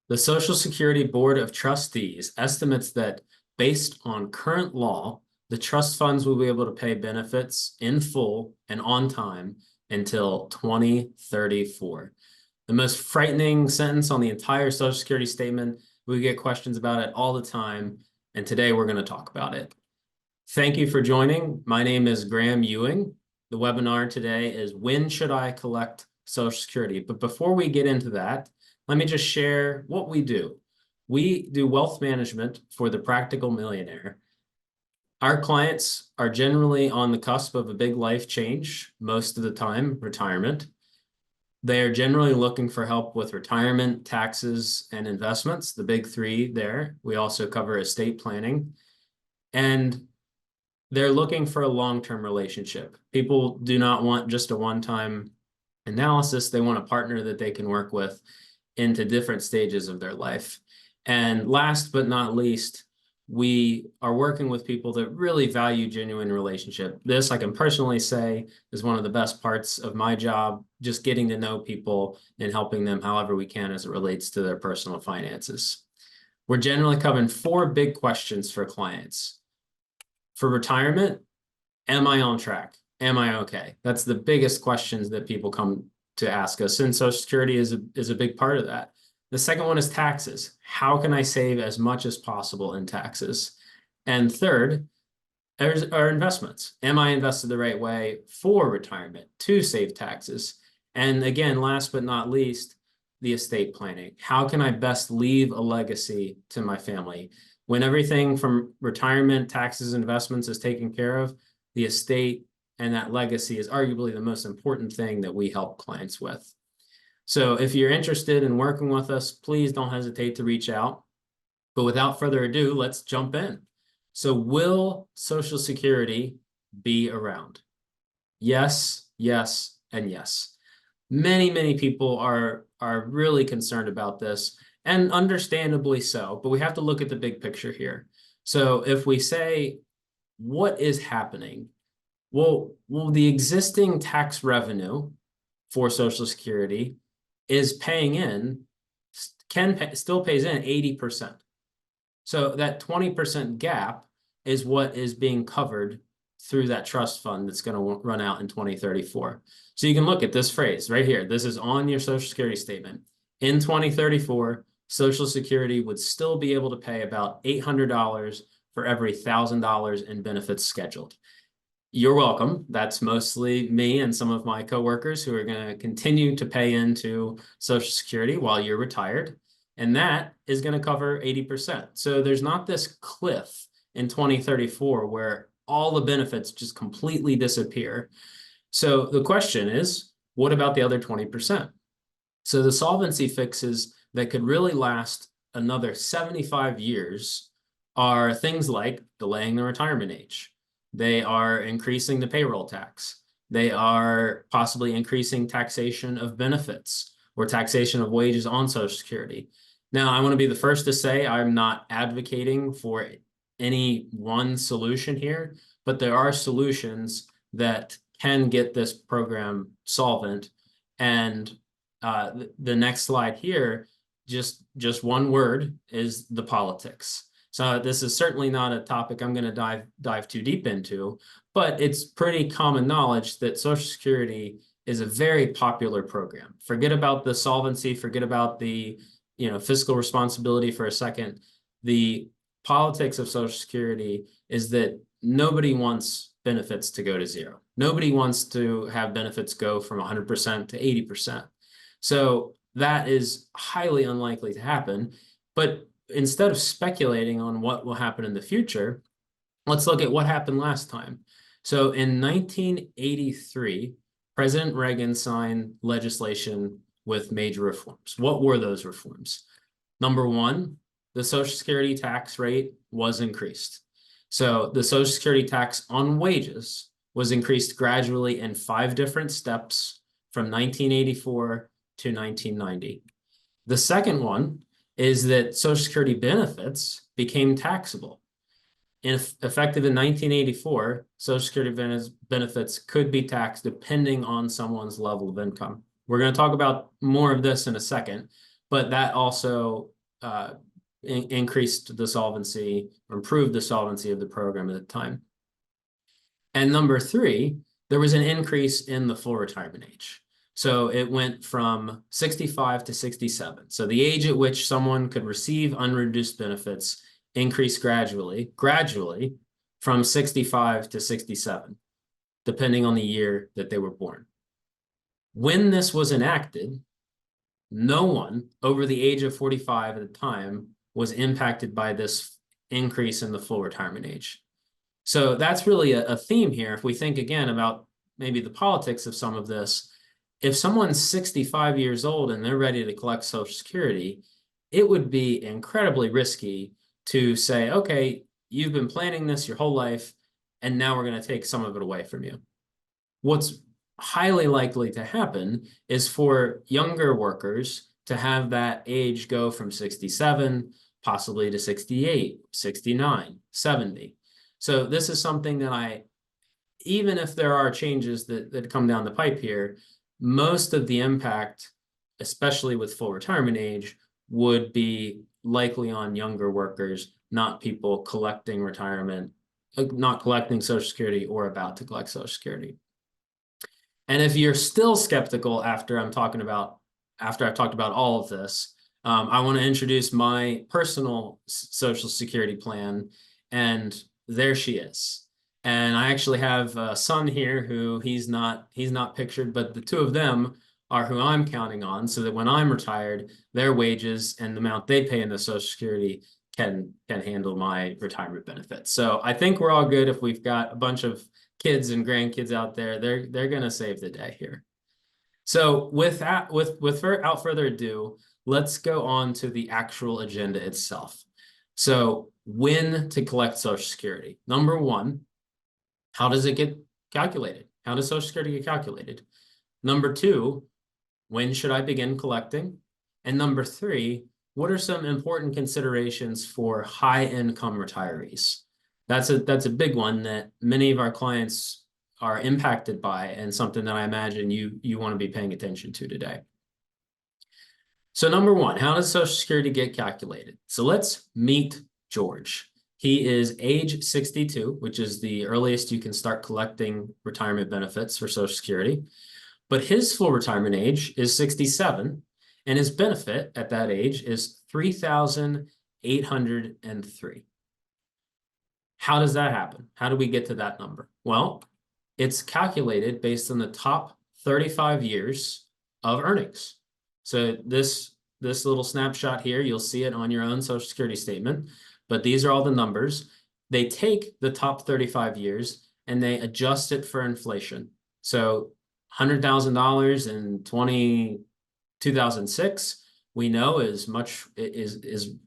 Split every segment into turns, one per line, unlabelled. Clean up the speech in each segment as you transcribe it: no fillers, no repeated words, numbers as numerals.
The Social Security Board of Trustees estimates that based on current law, the trust funds will be able to pay benefits in full and on time until 2034. The most frightening sentence on the entire Social Security statement. We get questions about it all the time, and today we're going to talk about it. Thank you for joining. My name is Graham Ewing. The webinar today is When Should I Collect Social Security? But before we get into that, let me just share what we do. We do wealth management for the practical millionaire. Our clients are generally on the cusp of a big life change, most of the time, retirement. They are generally looking for help with retirement, taxes, and investments, the big three there. We also cover estate planning. And they're looking for a long-term relationship. People do not want just a one-time analysis. They want a partner that they can work with into different stages of their life. And last but not least, we are working with people that really value genuine relationship. This, I can personally say, is one of the best parts of my job, just getting to know people and helping them however we can as it relates to their personal finances. We're generally covering 4 big questions for clients. For retirement, am I on track? Am I okay? That's the biggest questions that people come to ask us, and Social Security is a big part of that. The second one is taxes. How can I save as much as possible in taxes? And third, are investments. Am I invested the right way for retirement to save taxes? And again, last but not least, the estate planning. How can I best leave a legacy to my family? When everything from retirement, taxes, investments is taken care of, the estate and that legacy is arguably the most important thing that we help clients with. So if you're interested in working with us, please don't hesitate to reach out. But without further ado, let's jump in. So will Social Security be around? Yes, yes, and yes. Many people are really concerned about this, and understandably so, but we have to look at the big picture here. So if we say, what is happening? Well, the existing tax revenue for Social Security is paying in, still pays in 80%. So that 20% gap is what is being covered through that trust fund that's going to run out in 2034. So you can look at this phrase right here. This is on your Social Security statement. In 2034, Social Security would still be able to pay about $800 for every $1,000 in benefits scheduled. You're welcome. That's mostly me and some of my coworkers who are going to continue to pay into Social Security while you're retired. And that is going to cover 80%. So there's not this cliff in 2034 where all the benefits just completely disappear. So the question is, what about the other 20%? So the solvency fixes that could really last another 75 years are things like delaying the retirement age. They are increasing the payroll tax. They are possibly increasing taxation of benefits or taxation of wages on Social Security. Now, I want to be the first to say I'm not advocating for any one solution here, but there are solutions that can get this program solvent. And the next slide here, just one word, is the politics. So this is certainly not a topic I'm going to dive too deep into, but it's pretty common knowledge that Social Security is a very popular program. Forget about the solvency, forget about the fiscal responsibility for a second. The politics of Social Security is that nobody wants benefits to go to zero. Nobody wants to have benefits go from 100% to 80%. So that is highly unlikely to happen. But instead of speculating on what will happen in the future, let's look at what happened last time. So in 1983, President Reagan signed legislation with major reforms. What were those reforms? Number one, the Social Security tax rate was increased. So the Social Security tax on wages was increased gradually in 5 different steps from 1984 to 1990. The second one is that Social Security benefits became taxable. Effective in 1984, Social Security benefits could be taxed depending on someone's level of income. We're going to talk about more of this in a second, but that also increased the solvency or improved the solvency of the program at the time. And number three, there was an increase in the full retirement age. So it went from 65 to 67. So the age at which someone could receive unreduced benefits increased gradually from 65 to 67, depending on the year that they were born. When this was enacted, no one over the age of 45 at the time was impacted by this increase in the full retirement age. So that's really a theme here. If we think again about maybe the politics of some of this, if someone's 65 years old and they're ready to collect Social Security, it would be incredibly risky to say, okay, you've been planning this your whole life, and now we're going to take some of it away from you. What's highly likely to happen is for younger workers to have that age go from 67, possibly to 68, 69, 70. So this is something that even if there are changes that come down the pipe here, most of the impact, especially with full retirement age, would be likely on younger workers, not people collecting retirement, not collecting Social Security or about to collect Social Security. And if you're still skeptical after I've talked about all of this, I want to introduce my personal Social Security plan, and there she is. And I actually have a son here who he's not pictured, but the two of them are who I'm counting on, so that when I'm retired, their wages and the amount they pay into Social Security can handle my retirement benefits. So I think we're all good if we've got a bunch of kids and grandkids out there. They're going to save the day here. So without further ado, let's go on to the actual agenda itself. So when to collect Social Security. Number one, how does it get calculated? How does Social Security get calculated? Number two, when should I begin collecting? And number three, what are some important considerations for high-income retirees? That's a big one that many of our clients are impacted by, and something that I imagine you want to be paying attention to today. So number one, how does Social Security get calculated? So let's meet George. He is age 62, which is the earliest you can start collecting retirement benefits for Social Security. But his full retirement age is 67, and his benefit at that age is $3,803. How does that happen? How do we get to that number? Well, it's calculated based on the top 35 years of earnings. So this little snapshot here, you'll see it on your own Social Security statement, but these are all the numbers. They take the top 35 years and they adjust it for inflation. So $100,000 in 2006, we know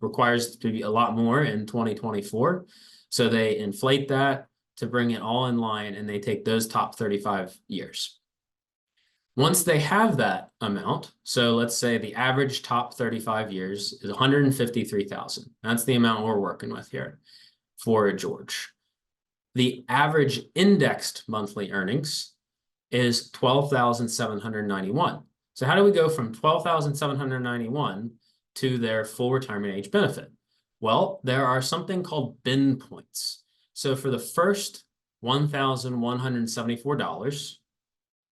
requires to be a lot more in 2024. So they inflate that to bring it all in line, and they take those top 35 years. Once they have that amount, so let's say the average top 35 years is $153,000. That's the amount we're working with here for George. The average indexed monthly earnings is $12,791. So how do we go from $12,791 to their full retirement age benefit? Well, there are something called bin points. So for the first $1,174,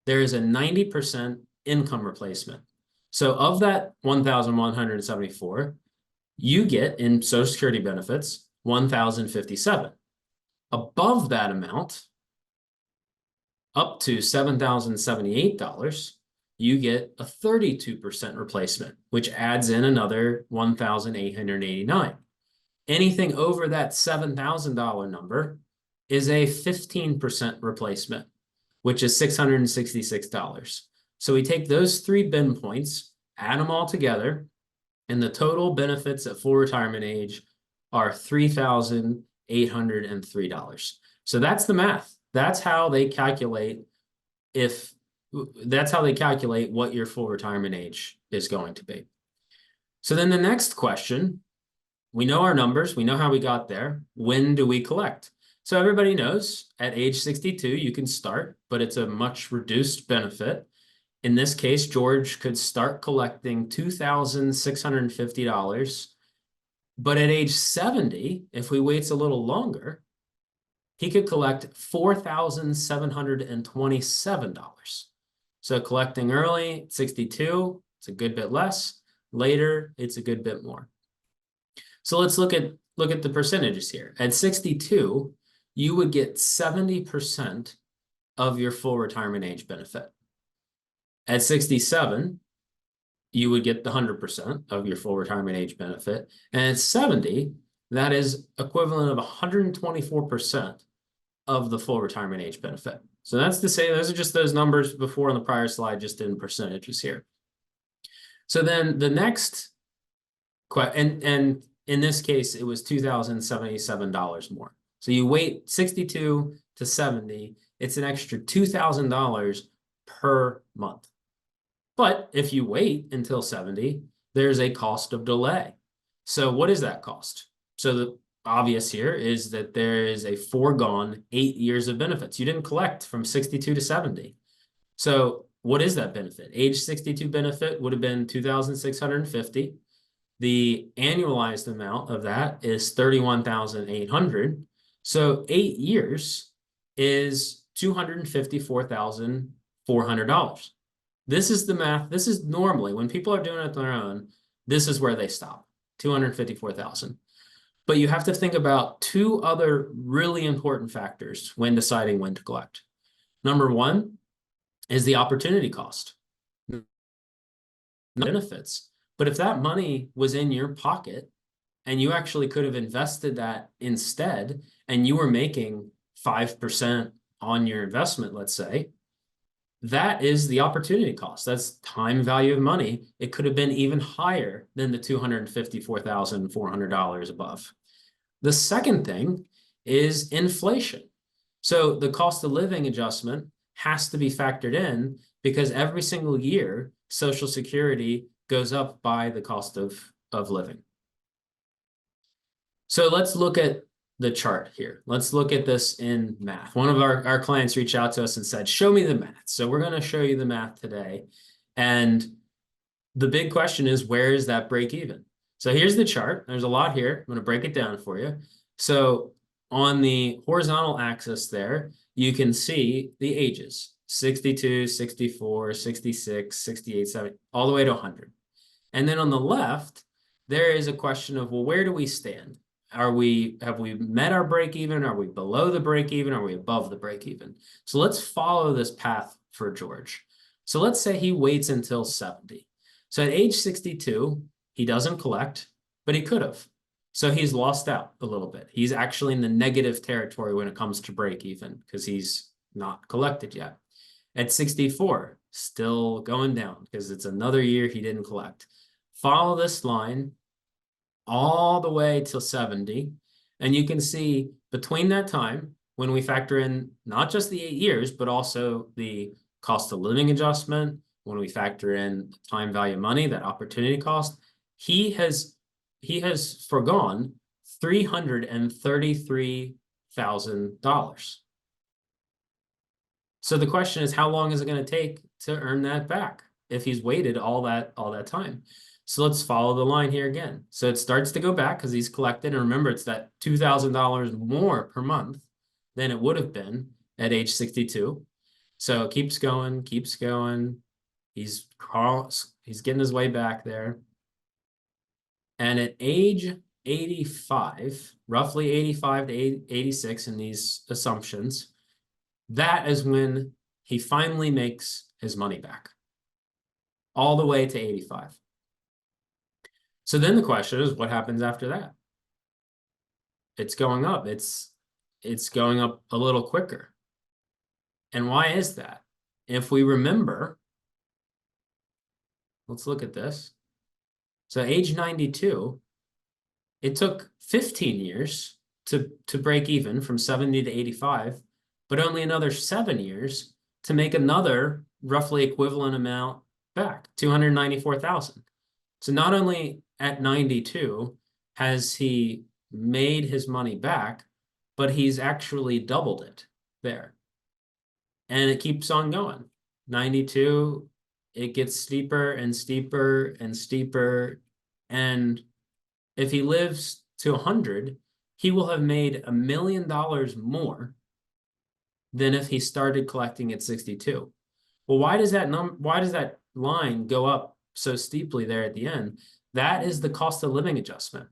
there is a 90% income replacement. So of that 1,174, you get in Social Security benefits 1,057. Above that amount, up to $7,078, you get a 32% replacement, which adds in another 1,889. Anything over that $7,000 number is a 15% replacement, which is $666. So we take those three bin points, add them all together, and the total benefits at full retirement age are $3,803. So that's the math. That's how they calculate what your full retirement age is going to be. So then the next question, we know our numbers, we know how we got there. When do we collect? So everybody knows at age 62, you can start, but it's a much reduced benefit. In this case, George could start collecting $2,650 But at age 70, if we waits a little longer, he could collect $4,727. So collecting early, 62, it's a good bit less. Later, it's a good bit more. So let's look at the percentages here. At 62, you would get 70% of your full retirement age benefit. At 67, you would get the 100% of your full retirement age benefit. And at 70, that is equivalent of 124% of the full retirement age benefit. So that's to say, those are just those numbers before on the prior slide, just in percentages here. So then the next question, and in this case, it was $2,077 more. So you wait 62 to 70, it's an extra $2,000 per month. But if you wait until 70, there's a cost of delay. So what is that cost? So the obvious here is that there is a foregone 8 years of benefits. You didn't collect from 62 to 70. So what is that benefit? Age 62 benefit would have been 2,650. The annualized amount of that is 31,800. So 8 years is $254,400. This is the math. This is normally when people are doing it on their own, this is where they stop, 254,000. But you have to think about two other really important factors when deciding when to collect. Number one is the opportunity cost, benefits. But if that money was in your pocket and you actually could have invested that instead, and you were making 5% on your investment, let's say, that is the opportunity cost. That's time value of money. It could have been even higher than the $254,400 above. The second thing is inflation. So the cost of living adjustment has to be factored in because every single year, Social Security goes up by the cost of living. So let's look at the chart here. Let's look at this in math. One of our clients reached out to us and said, show me the math. So we're going to show you the math today. And the big question is, where is that break even? So here's the chart. There's a lot here. I'm going to break it down for you. So on the horizontal axis there, you can see the ages, 62, 64, 66, 68, 70, all the way to 100. And then on the left, there is a question of, well, where do we stand? Have we met our break even? Are we below the break even? Are we above the break even? So let's follow this path for George. So let's say he waits until 70. So at age 62, he doesn't collect, but he could have. So he's lost out a little bit. He's actually in the negative territory when it comes to break even because he's not collected yet. At 64, still going down because it's another year he didn't collect. Follow this line all the way till 70. And you can see between that time, when we factor in not just the 8 years, but also the cost of living adjustment, when we factor in time value of money, that opportunity cost, he has forgone $333,000. So the question is, how long is it going to take to earn that back if he's waited all that time? So let's follow the line here again. So it starts to go back because he's collected. And remember, it's that $2,000 more per month than it would have been at age 62. So it keeps going, keeps going. He's getting his way back there. And at age 85, roughly 85 to 86 in these assumptions, that is when he finally makes his money back, all the way to 85. So then the question is, what happens after that? It's going up. It's going up a little quicker. And why is that? If we remember, let's look at this. So age 92, it took 15 years to break even from 70 to 85, but only another 7 years to make another roughly equivalent amount back, 294,000. So not only at 92 has he made his money back, but he's actually doubled it there. And it keeps on going. 92, it gets steeper and steeper and steeper. And if he lives to 100, he will have made $1 million more than if he started collecting at 62. Well, why does that line go up so steeply there at the end? That is the cost of living adjustment.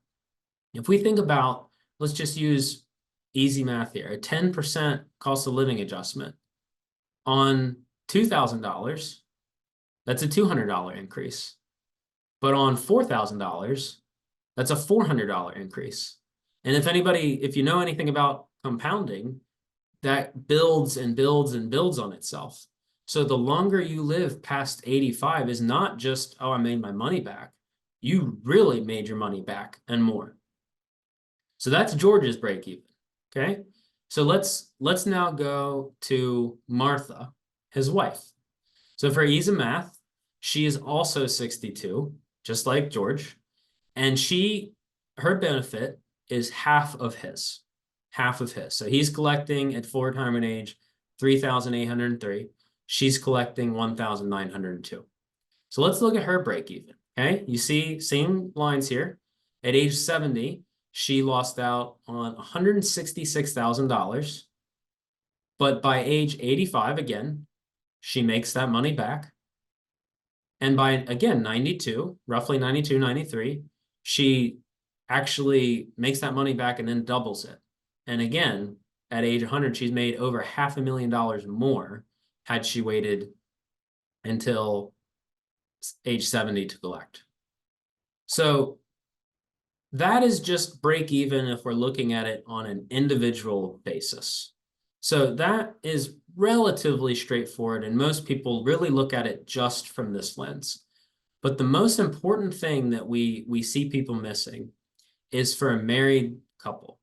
If we think about, let's just use easy math here, a 10% cost of living adjustment on $2,000, that's a $200 increase. But on $4,000, that's a $400 increase. And if you know anything about compounding, that builds and builds and builds on itself. So the longer you live past 85 is not just, oh, I made my money back. You really made your money back and more. So that's George's break even. Okay. So let's now go to Martha, his wife. So for ease of math, she is also 62, just like George. And her benefit is half of his. So he's collecting at full retirement age, 3,803. She's collecting 1,902. So let's look at her break even. Okay. You see same lines here. At age 70, she lost out on $166,000. But by age 85, again, she makes that money back. And by, again, 92, roughly 92, 93, she actually makes that money back and then doubles it. And again, at age 100, she's made over $500,000 more had she waited until age 70 to collect. So that is just break even if we're looking at it on an individual basis. So that is relatively straightforward, and most people really look at it just from this lens. But the most important thing that we see people missing is for a married couple,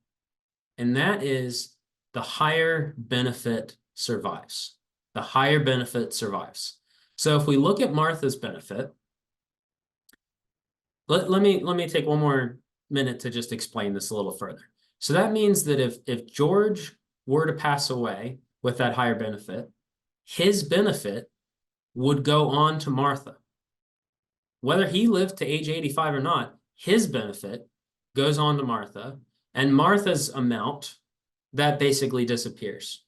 and that is the higher benefit survives. The higher benefit survives. So if we look at Martha's benefit, let me take one more minute to just explain this a little further. So that means that if George were to pass away with that higher benefit, his benefit would go on to Martha. Whether he lived to age 85 or not, his benefit goes on to Martha, and Martha's amount, that basically disappears.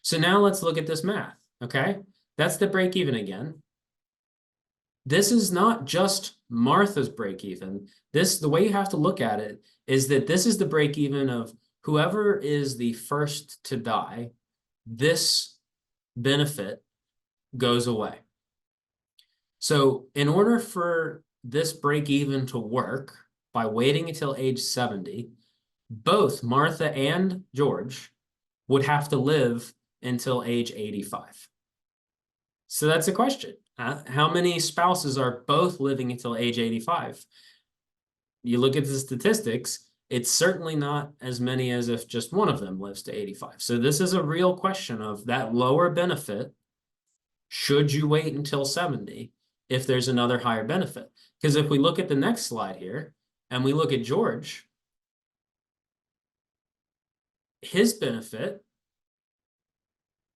So now let's look at this math, okay? That's the break even again. This is not just Martha's break even. The way you have to look at it is that this is the break even of whoever is the first to die. This benefit goes away. So in order for this break even to work by waiting until age 70, both Martha and George would have to live until age 85. So that's a question. How many spouses are both living until age 85? You look at the statistics, it's certainly not as many as if just one of them lives to 85. So this is a real question of that lower benefit. Should you wait until 70 if there's another higher benefit? Because if we look at the next slide here and we look at George, his benefit,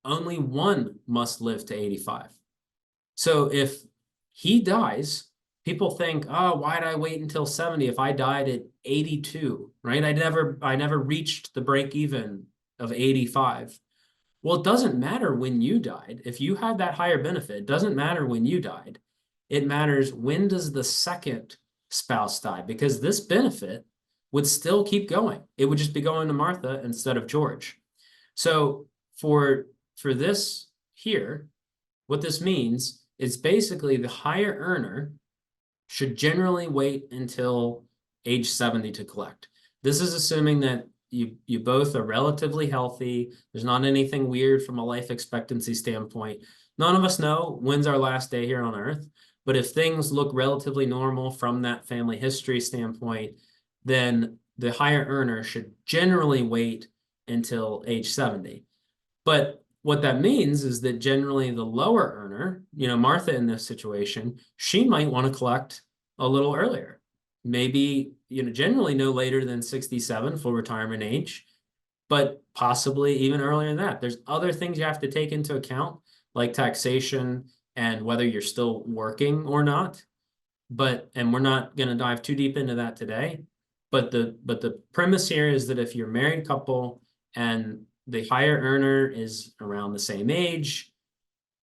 only one must live to 85. So if he dies, people think, oh, why did I wait until 70 if I died at 82, right? I never reached the break even of 85. Well, it doesn't matter when you died. If you had that higher benefit, it doesn't matter when you died. It matters when does the second spouse die, because this benefit would still keep going. It would just be going to Martha instead of George. So for this here, what this means is basically the higher earner should generally wait until age 70 to collect. This is assuming that you both are relatively healthy. There's not anything weird from a life expectancy standpoint. None of us know when's our last day here on Earth, but if things look relatively normal from that family history standpoint, then the higher earner should generally wait until age 70. But what that means is that generally the lower earner, Martha in this situation, she might want to collect a little earlier. Maybe, generally no later than 67, full retirement age, but possibly even earlier than that. There's other things you have to take into account, like taxation and whether you're still working or not. And we're not going to dive too deep into that today. But the premise here is that if you're a married couple and the higher earner is around the same age,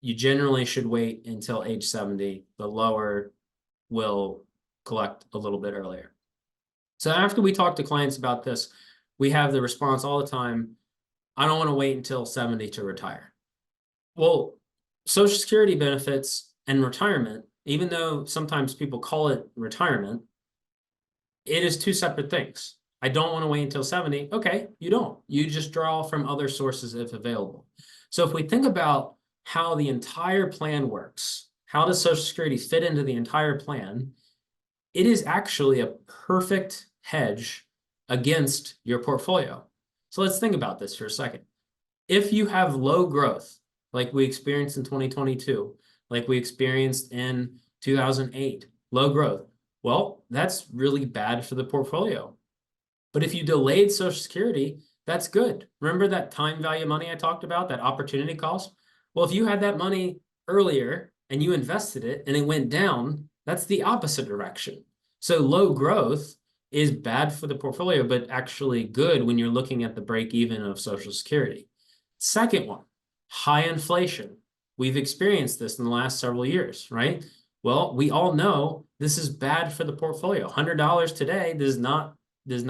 you generally should wait until age 70. The lower will collect a little bit earlier. So after we talk to clients about this, we have the response all the time, I don't want to wait until 70 to retire. Well, Social Security benefits and retirement, even though sometimes people call it retirement, it is two separate things. I don't want to wait until 70. Okay, you don't. You just draw from other sources if available. So if we think about how the entire plan works, how does Social Security fit into the entire plan? It is actually a perfect hedge against your portfolio. So let's think about this for a second. If you have low growth, like we experienced in 2022, like we experienced in 2008, low growth, well, that's really bad for the portfolio. But if you delayed Social Security, that's good. Remember that time value money I talked about, that opportunity cost? Well, if you had that money earlier and you invested it and it went down, that's the opposite direction. So low growth is bad for the portfolio, but actually good when you're looking at the break even of Social Security. Second one, high inflation. We've experienced this in the last several years, right? Well, we all know this is bad for the portfolio. $100 today does not, does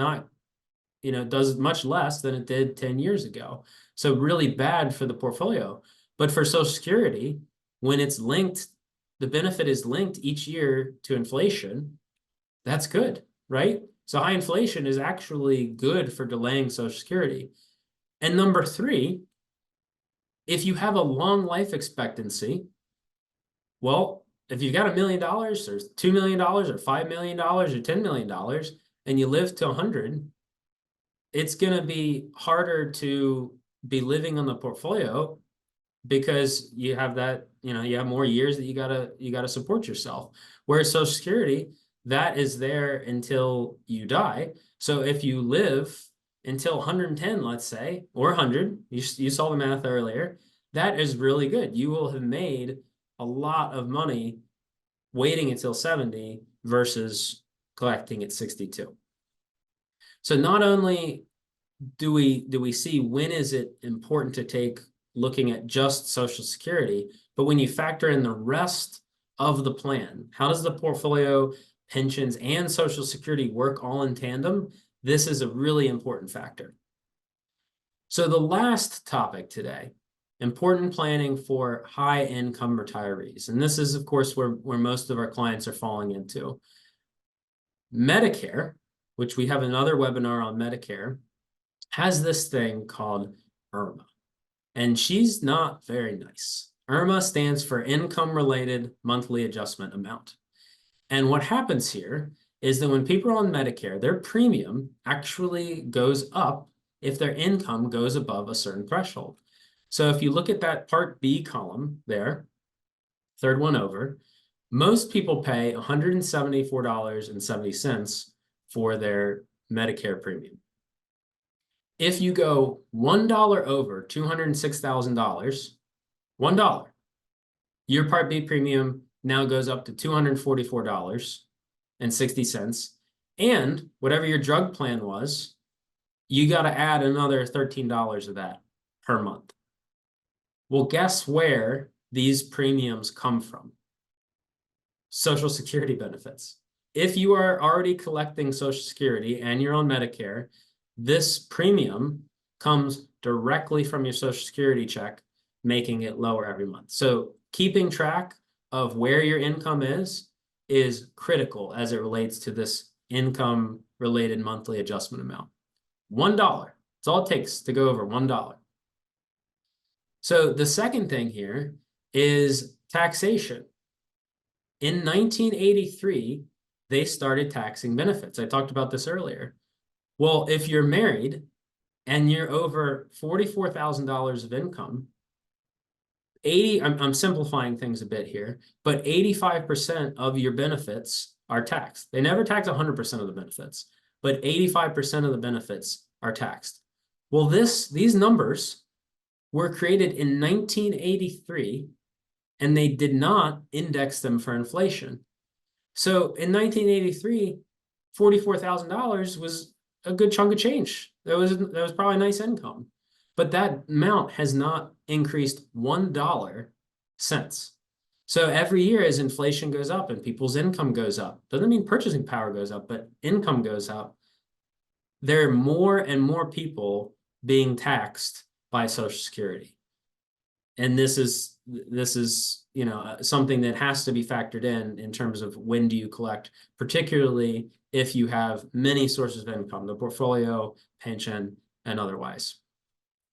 much less than it did 10 years ago. So really bad for the portfolio. But for Social Security, when it's linked, the benefit is linked each year to inflation, that's good, right? So high inflation is actually good for delaying Social Security. And number three, if you have a long life expectancy, well, if you've got $1 million or $2 million or $5 million or $10 million and you live to 100, it's going to be harder to be living on the portfolio because you have that, you have more years that you gotta support yourself. Whereas Social Security, that is there until you die. So if you live until 110, let's say, or 100, you saw the math earlier, that is really good. You will have made a lot of money waiting until 70 versus collecting at 62. So not only do we see when is it important to take looking at just Social Security, but when you factor in the rest of the plan, how does the portfolio, pensions, and Social Security work all in tandem? This is a really important factor. So the last topic today, important planning for high income retirees. And this is, of course, where most of our clients are falling into. Medicare, which we have another webinar on Medicare, has this thing called IRMAA. And she's not very nice. IRMAA stands for Income Related Monthly Adjustment Amount. And what happens here is that when people are on Medicare, their premium actually goes up if their income goes above a certain threshold. So if you look at that Part B column there, third one over, most people pay $174.70 for their Medicare premium. If you go $1 over $206,000, $1, your Part B premium now goes up to $244.60. And whatever your drug plan was, you got to add another $13 of that per month. Well, guess where these premiums come from? Social Security benefits. If you are already collecting Social Security and you're on Medicare, this premium comes directly from your Social Security check, making it lower every month. So keeping track of where your income is critical as it relates to this income related monthly adjustment amount. $1. That's all it takes to go over $1. So the second thing here is taxation. In 1983, they started taxing benefits. I talked about this earlier. Well, if you're married and you're over $44,000 of income, I'm simplifying things a bit here, but 85% of your benefits are taxed. They never tax 100% of the benefits, but 85% of the benefits are taxed. Well, these numbers were created in 1983, and they did not index them for inflation. So in 1983, $44,000 was a good chunk of change. That was probably nice income. But that amount has not increased $1 since. So every year as inflation goes up and people's income goes up, doesn't mean purchasing power goes up, but income goes up. There are more and more people being taxed by Social Security. And this is something that has to be factored in terms of when do you collect, particularly if you have many sources of income, the portfolio, pension, and otherwise.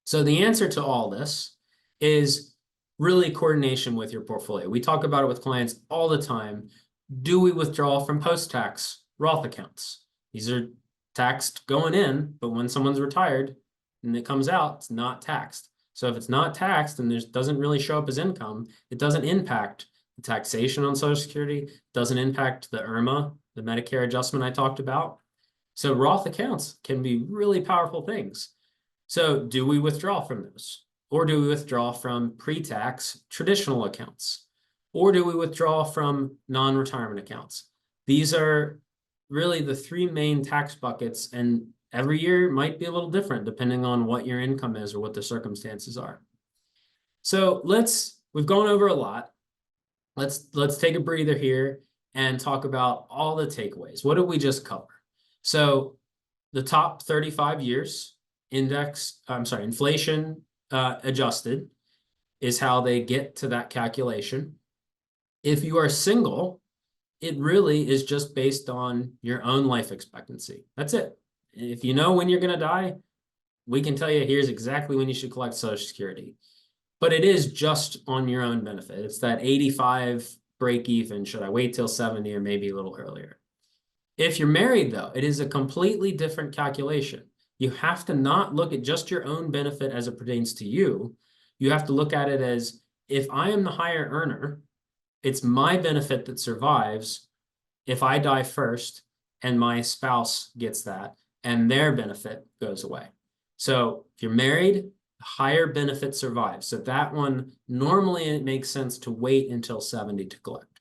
So the answer to all this is really coordination with your portfolio. We talk about it with clients all the time. Do we withdraw from post-tax Roth accounts? These are taxed going in, but when someone's retired and it comes out, it's not taxed. So if it's not taxed and it doesn't really show up as income, it doesn't impact the taxation on Social Security, doesn't impact the IRMAA, the Medicare adjustment I talked about. So Roth accounts can be really powerful things. So do we withdraw from those? Or do we withdraw from pre-tax traditional accounts? Or do we withdraw from non-retirement accounts? These are really the three main tax buckets, and every year might be a little different depending on what your income is or what the circumstances are. So we've gone over a lot. Let's take a breather here and talk about all the takeaways. What did we just cover? So the top 35 years inflation adjusted is how they get to that calculation. If you are single, it really is just based on your own life expectancy. That's it. If you know when you're going to die, we can tell you here's exactly when you should collect Social Security. But it is just on your own benefit. It's that 85 break even. Should I wait till 70 or maybe a little earlier? If you're married, though, it is a completely different calculation. You have to not look at just your own benefit as it pertains to you. You have to look at it as, if I am the higher earner, it's my benefit that survives if I die first and my spouse gets that and their benefit goes away. So if you're married, higher benefit survives. So that one, normally it makes sense to wait until 70 to collect.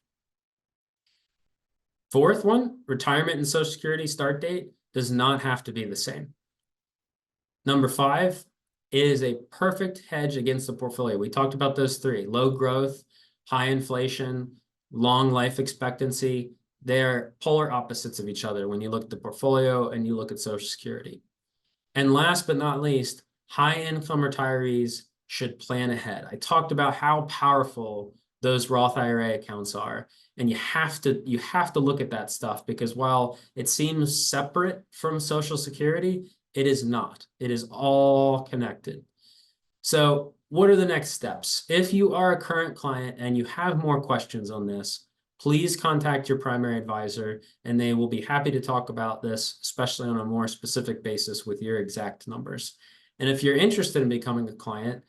Fourth one, retirement and Social Security start date does not have to be the same. Number 5 is a perfect hedge against the portfolio. We talked about those three: low growth, high inflation, long life expectancy. They're polar opposites of each other when you look at the portfolio and you look at Social Security. And last but not least, high income retirees should plan ahead. I talked about how powerful those Roth IRA accounts are. And you have to look at that stuff, because while it seems separate from Social Security, it is not. It is all connected. So what are the next steps? If you are a current client and you have more questions on this, please contact your primary advisor and they will be happy to talk about this, especially on a more specific basis with your exact numbers. And if you're interested in becoming a client,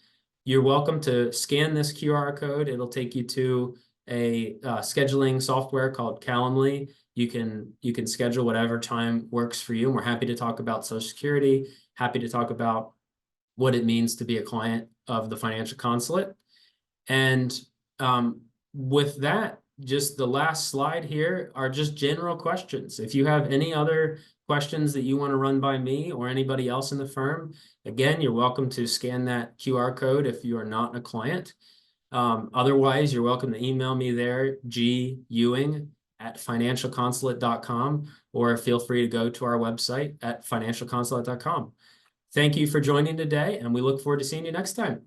you're welcome to scan this QR code. It'll take you to a scheduling software called Calendly. You can schedule whatever time works for you. And we're happy to talk about Social Security, happy to talk about what it means to be a client of the Financial Consulate. And with that, just the last slide here are just general questions. If you have any other questions that you want to run by me or anybody else in the firm, again, you're welcome to scan that QR code if you are not a client. Otherwise, you're welcome to email me there, gewing@financialconsulate.com, or feel free to go to our website at financialconsulate.com. Thank you for joining today, and we look forward to seeing you next time.